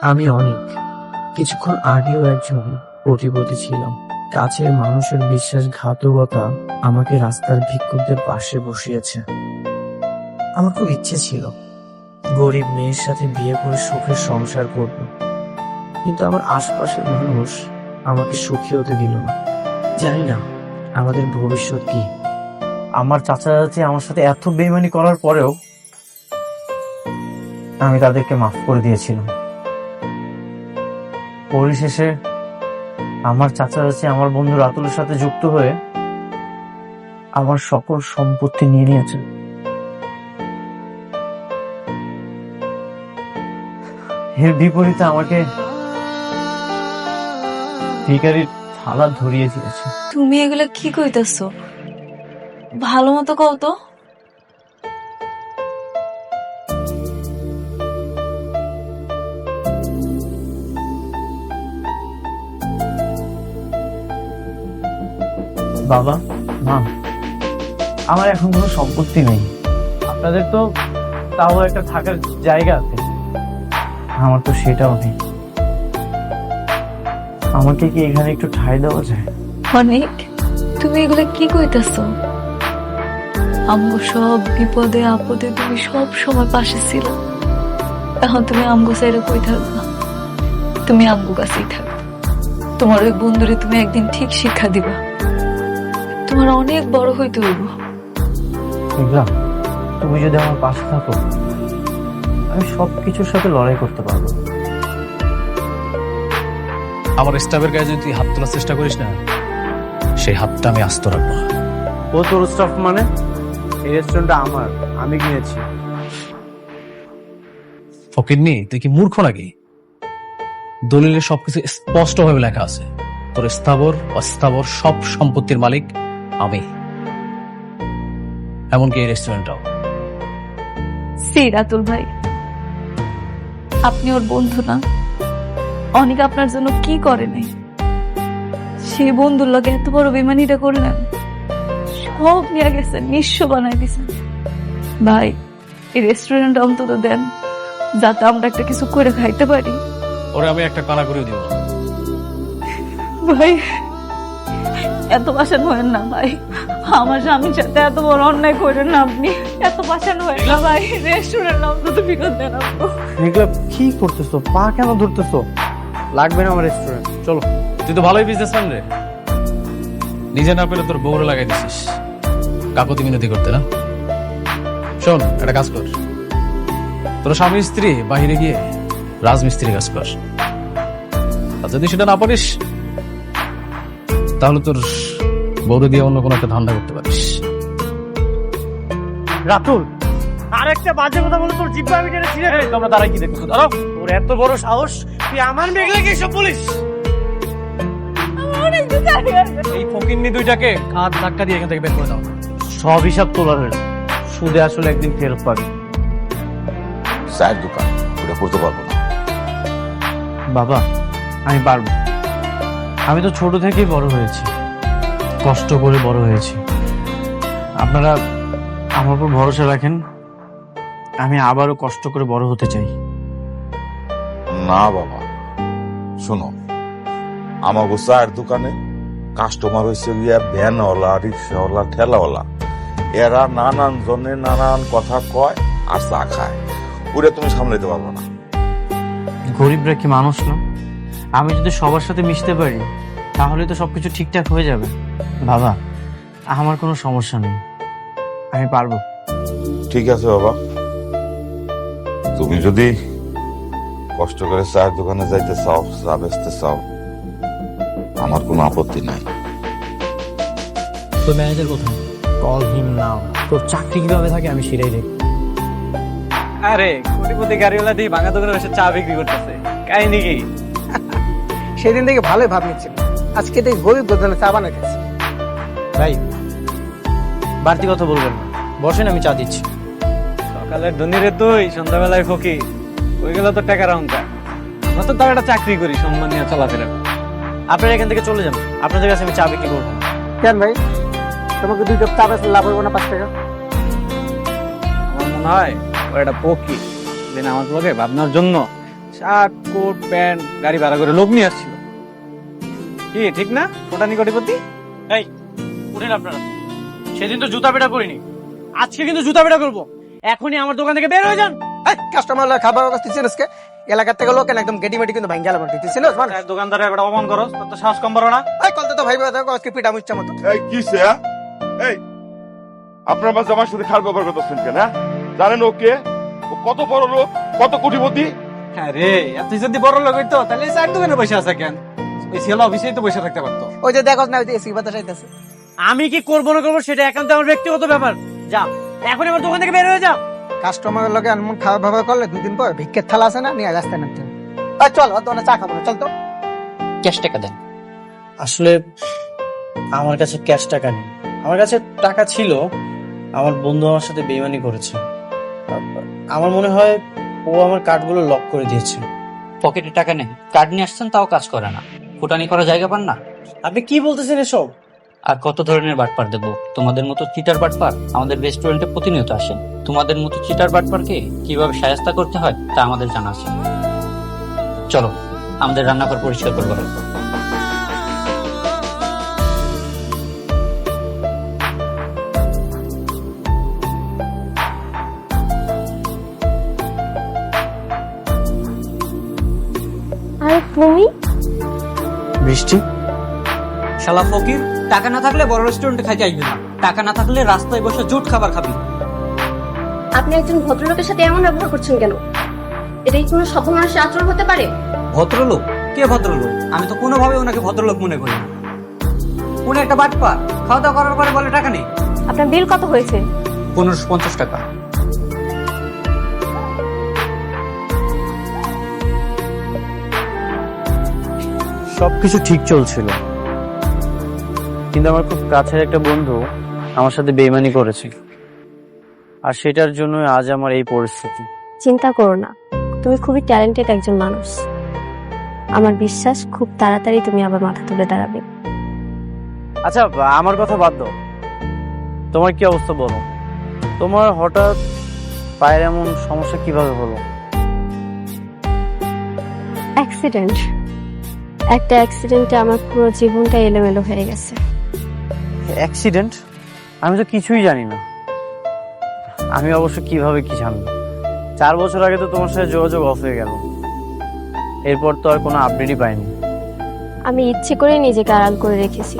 আমি অনেক কিছুক্ষণ আগেও একজন কোটিপতি ছিলাম। কাছের মানুষের বিশ্বাসঘাতকতা আমাকে রাস্তার ভিক্ষুকদের পাশে বসিয়েছে। আমার খুব ইচ্ছে ছিল গরিব মেয়ের সাথে বিয়ে করে সুখের সংসার করব, কিন্তু আমার আশপাশের মানুষ আমাকে সুখী হতে দিল না। জানি না আমাদের ভবিষ্যৎ কি। আমার চাচা চাচি আমার সাথে এত বেইমানি করার পরেও আমি তাদেরকে মাফ করে দিয়েছিলাম। পরিশেষে আমার চাচা চাচি আমার বন্ধু রাতুলের সাথে যুক্ত হয়ে আমার সকল সম্পত্তি নিয়ে নিয়েছে। এর বিপরীতে আমাকে ভিখারির থালা ধরিয়ে দিয়েছে। তুমি এগুলা কি কইতাছো? ভালো মতো কও তো। বাবা, মা, আমার এখন কোনো সম্পত্তি নেই। আপনাদের তো তাও একটা থাকার জায়গা আছে, আমার তো সেটাও নেই। আমাকে কি এখানে একটু ঠাঁই দেওয়া যায়? অনেক, তুমি এগুলা কি কইতাছো? আমগো সব বিপদে আপদে তুমি সব সময় পাশে ছিল। এখন তুমি আমগো সাইডে কই থাকবা? তুমি আমগো কাছেই থাকবা। তোমার ওই বন্ধুরে তুমি একদিন ঠিক শিক্ষা দিবা। তোমার অনেক বড় হইতে হইব। মেঘলা, তুমি যদি আমার পাশে থাকো আমি সবকিছুর সাথে লড়াই করতে পারবো। আমার স্টাফের গায়ে যদি তুই হাত তোলার চেষ্টা করিস না, সেই হাতটা আমি আস্ত রাখবো। ও তোর স্টাফ মানে? এই রেস্টুরেন্টটা আমার, আমি কিনেছি। ফকিন্নি, তুই কি মূর্খ নাকি? দলিলে সবকিছু স্পষ্ট ভাবে লেখা আছে, তোর স্থাবর অস্থাবর সব সম্পত্তির মালিক আমি, এমনকি এই রেস্টুরেন্টটাও। সি রাতুল ভাই, আপনি ওর বন্ধু না? অনেক আপনার জন্য কি করে নাই? সেই বন্ধুর লগে এত বড় বেমানিটা করলেন, সব নিয়ে গেছেন, নিঃস্ব বানাই দিছেন। ভাই, এই রেস্টুরেন্ট অন্তত দেন, যাতে আমরা একটা কিছু করে খাইতে পারি। ওরে আমি একটা কানা করে দিব। ভাই, এত বাসান হয়েন না ভাই। আমার স্বামীর সাথে এত বড় অন্যায় করেন না আপনি। এত বাসান হয়েন না ভাই। রেস্টুরেন্ট অন্তত ফিরত দেন আপু। মেঘলা, কি করতেছো? পা কেন ধরতেছো? লাগবে না আমার রেস্টুরেন্ট, চলো। তুই তো ভালোই বিজনেসম্যান রে, নিজে না পেলে তোর বউরে লাগাই দিছিস কাকতি মিনতি করতে না। শোন, একটা কাজ কর, তোর স্বামী স্ত্রী বাহিরে গিয়ে রাজমিস্ত্রি কাজ কর। আর যদি সেটা না পারিস তাহলে তোর বউরে দিয়ে অন্য কোনো একটা ধান্দা করতে পারিস। রাতুল, আর একটা বাজে কথা বলে তোর জিব্বা আমি টেনে ছিঁড়ে ফেলবো। তোমরা দাঁড়াই কি দেখছো? দাঁড়াও। তোর এত বড় সাহস, তুই আমার মেঘলাকে এসব বলিস? এই ফকিন্নি দুইটাকে কাঁধ ধাক্কা দিয়ে এখান থেকে বের করে দাও। সব হিসাব তোলার হলো, সুদে আসলে একদিন ফেরত পাবি। চায়ের দোকান, ওটা করতে পারবো না। বাবা, আমি পারবো। আমি তো ছোট থেকেই বড় হয়েছি, কষ্ট করে বড় হয়েছি। আপনারা আমার উপর ভরসা রাখেন, আমি আবারও কষ্ট করে বড় হতে চাই। না বাবা, শোনো, আমাকে চায়ের দোকানে কাস্টমার হয়েছে গিয়া ভ্যানওয়ালা, রিক্সাওয়ালা, ঠেলাওয়ালা। এরা নানান জনে নানান কথা কয় আর চা খায়, ওটা তুমি সামলাইতে পারবো না। গরিবরা কি মানুষ না? আমি যদি সবার সাথে মিশতে পারি তাহলে তো সবকিছু ঠিকঠাক হয়ে যাবে। বাবা, আমার কোনো সমস্যা নেই, আমি পারবো। ঠিক আছে বাবা, তুমি যদি কষ্ট করে চায়ের দোকানে যাইতে চাও, চা বেচতে চাও, আমার কোনো আপত্তি নাই। তো ম্যানেজার কোথায়? কল হিম নাও। তোর চাকরি কিভাবে থাকে আমি সেটাই দেখি। আরে কোটিপতি গাড়িওয়ালা দিয়ে ভাঙা দোকানে বসে চা বিক্রি করতেছে, কাহিনী কি? সেদিন থেকে ভালোই ভাব নিচ্ছিল, আজকে দেখি গরিব গোদানে চা বানা গেছে। ভাই, বাড়তি কথা বলবেন না, বসেন, আমি চা দিচ্ছি। সকালের ধনী রে তুই, সন্ধ্যাবেলায় ফকির। ওই গেল তো টাকার অহংকার। আমরা তো তার একটা চাকরি করি, সম্মান নিয়ে চলাফেরা করি। আপনারা এখান থেকে চলে যান, আপনাদের কাছে আমি চা বিক্রি করবো। কেন ভাই, তোমাকে 2 কাপ চা বেচলে লাভ হইব না 5 টাকা? আমার মনে হয় ও একটা ফকির, দিন আমার লোকে ভাবনার জন্য শার্ট কোট প্যান্ট গাড়ি ভাড়া করে লোক নিয়ে আসছিল। কি ঠিক না কোটানি কোটিপতি? এই উঠেন আপনারা, সেদিন তো জুতা পেটা করিনি, আজকে কিন্তু জুতা পেটা করবো। এখনই আমার দোকান থেকে বের হয়ে যান। কাস্টমার খাবার অবস্থা ছিল আজকে এলাকার থেকে লোক একদম গেটি মেটি কিন্তু ভাঙ্গা লাগবে দিতেছিল মানে দোকানদারের একটা অপমান করো, তোর তো সাহস কম বড় না। এই কলতে তো ভাই দেখো আজকে পিঠা মুচ্ছা মতো এই কিসে এই আপনার মাঝে আমার সাথে খারাপ ব্যবহার করতেছেন কেন? জানেন ওকে ও কত বড় লোক, কত কোটিপতি? হ্যাঁ রে, তুই যদি বড় লোক হইতো তাহলে এই চার দোকানে বসে আছে কেন? ওই সেল অফিসেই তো বসে থাকতে পারতো। ওই যে দেখো না ওই যে এসি বাতাস আইতাছে। আমি কি করবো না করবো সেটা একান্ত আমার ব্যক্তিগত ব্যাপার। যা এখনই আমার দোকান থেকে বের হয়ে যা। কাস্টমারের লগে এমন খারাপ ব্যবহার করলে 2 দিন পর ভিক্ষের থালা আছে না নিয়ে রাস্তায় নামতে হবে। আর চল অত চা খাবো না, চল তো। ক্যাশ টাকা দেন। আসলে আমার কাছে ক্যাশ টাকা নেই, আমার কাছে টাকা ছিল, আমার বন্ধু আমার সাথে বেইমানি করেছে। আমার মনে হয় ও আমার কার্ডগুলো লক করে দিয়েছে। পকেটে টাকা নেই, কার্ড নিয়ে আসছেন তাও কাজ করে না, ফুটানি করার জায়গা পান না। আপনি কি বলতেছেন এসব? আর কত ধরনের বাটপার দেবো? তোমাদের মতো চিটার বাটপার আমাদের রেস্টুরেন্টে প্রতিনিয়ত আসেন। তোমাদের মতো চিটার বাটপারকে কিভাবে শায়েস্তা করতে হয় তা আমাদের জানা আছে। চলো আমাদের রান্নাঘর পরিষ্কার করবো। আর তুমি? বৃষ্টি, শালা ফকির, টাকা না থাকলে বড় রেস্টুরেন্টে খাইতে আসবি না, টাকা না থাকলে রাস্তায় বসে জুট খাবার খাবি। আপনি একজন ভদ্রলোকের সাথে এমন ব্যবহার করছেন কেন? এটাই কোনো সভ্য মানুষের আচরণ হতে পারে? ভদ্রলোক? কে ভদ্রলোক? আমি তো কোনোভাবে ওনাকে ভদ্রলোক মনে করি না। উনি একটা বাটপার, খাওয়া দাওয়া করার পরে বলে টাকা নেই। আপনার বিল কত হয়েছে? 1550 টাকা। সবকিছু ঠিক চলছিল, কিন্তু আমার খুব কাছের একটা বন্ধু আমার সাথে বেইমানি করেছে, আর সেটার জন্য আজ আমার এই পরিস্থিতি। চিন্তা করো না, তুমি খুবই ট্যালেন্টেড একজন মানুষ। আমার বিশ্বাস খুব তাড়াতাড়ি তুমি আবার মাথা তুলে দাঁড়াবে। আচ্ছা আমার কথা বাদ দাও, তোমার কি অবস্থা বলো? তোমার হঠাৎ পায়ের এমন সমস্যা কিভাবে হলো? অ্যাক্সিডেন্ট। একটা অ্যাক্সিডেন্টে আমার পুরো জীবনটা এলোমেলো হয়ে গেছে। অ্যাক্সিডেন্ট? আমি তো কিছুই জানি না। আমি অবশ্য কিভাবে কি জানবো? 4 বছর আগে তো তোমার সাথে যোগাযোগ অফ হয়ে গেল, এরপর তো আর কোনো আপডেটই পাইনি। আমি ইচ্ছে করে নিজেকে আড়াল করে রেখেছি।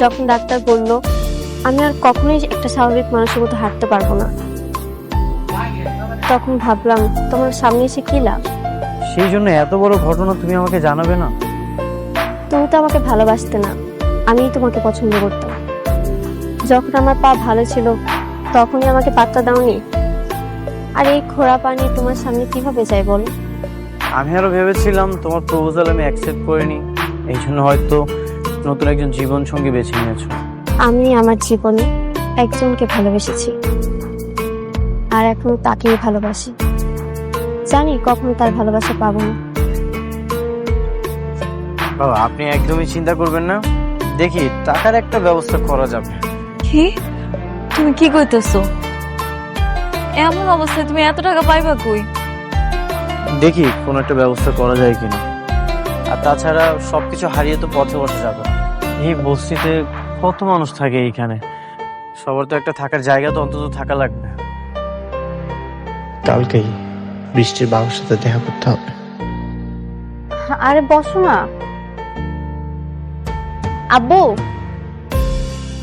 যখন ডাক্তার বলল আমি আর কখনোই একটা স্বাভাবিক মানুষের মতো হাঁটতে পারবো না, তখন ভাবলাম তোমার সামনে এসে কি লাভ। সেই জন্য এত বড় ঘটনা তুমি আমাকে জানাবে না? তুমি তো আমাকে ভালোবাসতে না, আমিই তোমাকে পছন্দ করতাম। যখন আমার পা ভালো ছিল তখনই আমাকে পাত্তা দাওনি, আর এই খোঁড়া পানি তোমার সামনে কিভাবে যায় বলো? আমি আরো ভেবেছিলাম তোমার প্রপোজাল আমি অ্যাকসেপ্ট করিনি, এই জন্য হয়তো নতুন একজন জীবন সঙ্গী বেছে নিয়েছো। আমি আমার জীবনে একজনকে ভালোবেসেছি, আর এখনো তাকেই ভালোবাসি। জানি কখনো তার ভালোবাসা পাবো না। বাবা আপনি একদমই চিন্তা করবেন না, দেখি টাকার একটা ব্যবস্থা করা যাবে। কি? তুমি কি কইতেছো? এমন অবস্থায় তুমি এত টাকা পাইবা কই? দেখি কোন একটা ব্যবস্থা করা যায় কিনা। আর তাছাড়া সবকিছু হারিয়ে তো পথে বসে যাবে। এই বস্তিতে কত মানুষ থাকে এইখানে, সবার তো একটা থাকার জায়গা তো অন্তত থাকা লাগবে। কালকেই বৃষ্টির বাবার সাথে দেখা করতে হবে। আরে বসো না। আব্বু,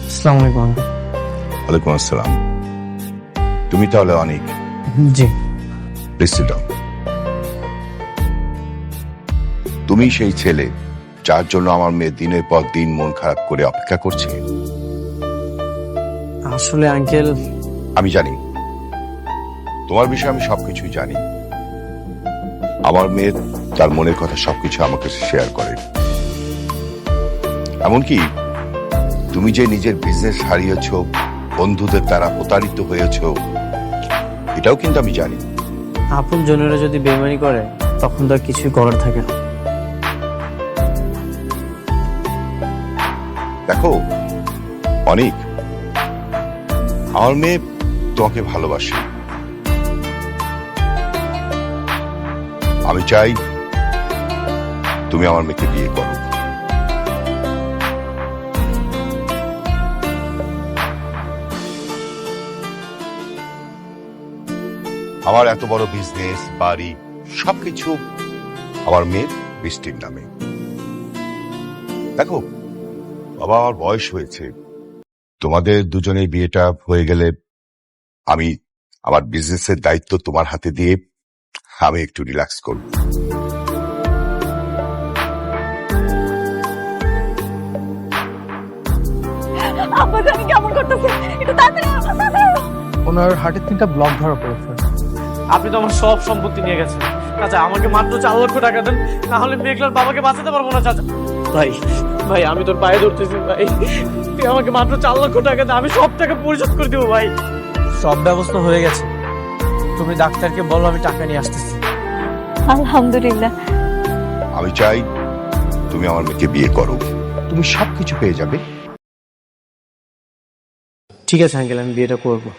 আসসালামু আলাইকুম। ওয়ালাইকুম আসসালাম। তুমি তাহলে অনেক জি। Please sit down. তুমি সেই ছেলে যার জন্য আমার মেয়ে দিনের পর দিন মন খারাপ করে অপেক্ষা করছে? আসলে আঙ্কেল, আমি জানি তোমার বিষয়ে, আমি সবকিছুই জানি। আমার মেয়ে তার মনের কথা সবকিছু আমাকে শেয়ার করে। এমনকি তুমি যে নিজের বিজনেস হারিয়েছ, বন্ধুদের দ্বারা প্রতারিত হয়েছ, এটাও কিন্তু আমি জানি। আপন জনেরা যদি বেইমানি করে তখন তো আর কিছুই করার থাকে না। দেখো অনেক, আমার মেয়ে তোমাকে ভালোবাসে, আমি চাই তুমি আমার মেয়েকে বিয়ে করো। আমার এত বড় বিজনেস, বাড়ি, সবকিছু আমার মেয়ের বৃষ্টির নামে। দেখো বাবা, আমার বয়স হয়েছে, তোমাদের দুজনের বিয়েটা হয়ে গেলে আমি আমার বিজনেসের দায়িত্ব তোমার হাতে দিয়ে আমি একটু রিল্যাক্স করব। আব্বা জানি কেমন করতেছে, একটু তাড়াতাড়ি ওনার হার্টের 3টা ব্লক ধরা পড়েছে। আপনি তো আমার সব সম্পত্তি নিয়ে গেছেন চাচা, আমাকে মাত্র 4 লক্ষ টাকা দেন, না হলে মেঘলার বাবাকে বাঁচাতে পারবো না চাচা। ভাই ভাই আমি তোর পায়ে ধরতেছি ভাই, তুই আমাকে মাত্র 4 লক্ষ টাকা দে, আমি সব টাকা পরিশোধ করে দেবো ভাই। সব ব্যবস্থা হয়ে গেছে, তুমি ডাক্তারকে বলো আমি টাকা নিয়ে আসতেছি। আলহামদুলিল্লাহ। আমি চাই তুমি আমার মেয়েকে বিয়ে করো, তুমি সবকিছু পেয়ে যাবে। ঠিক আছে আঙ্কেল, আমি বিয়েটা করবো।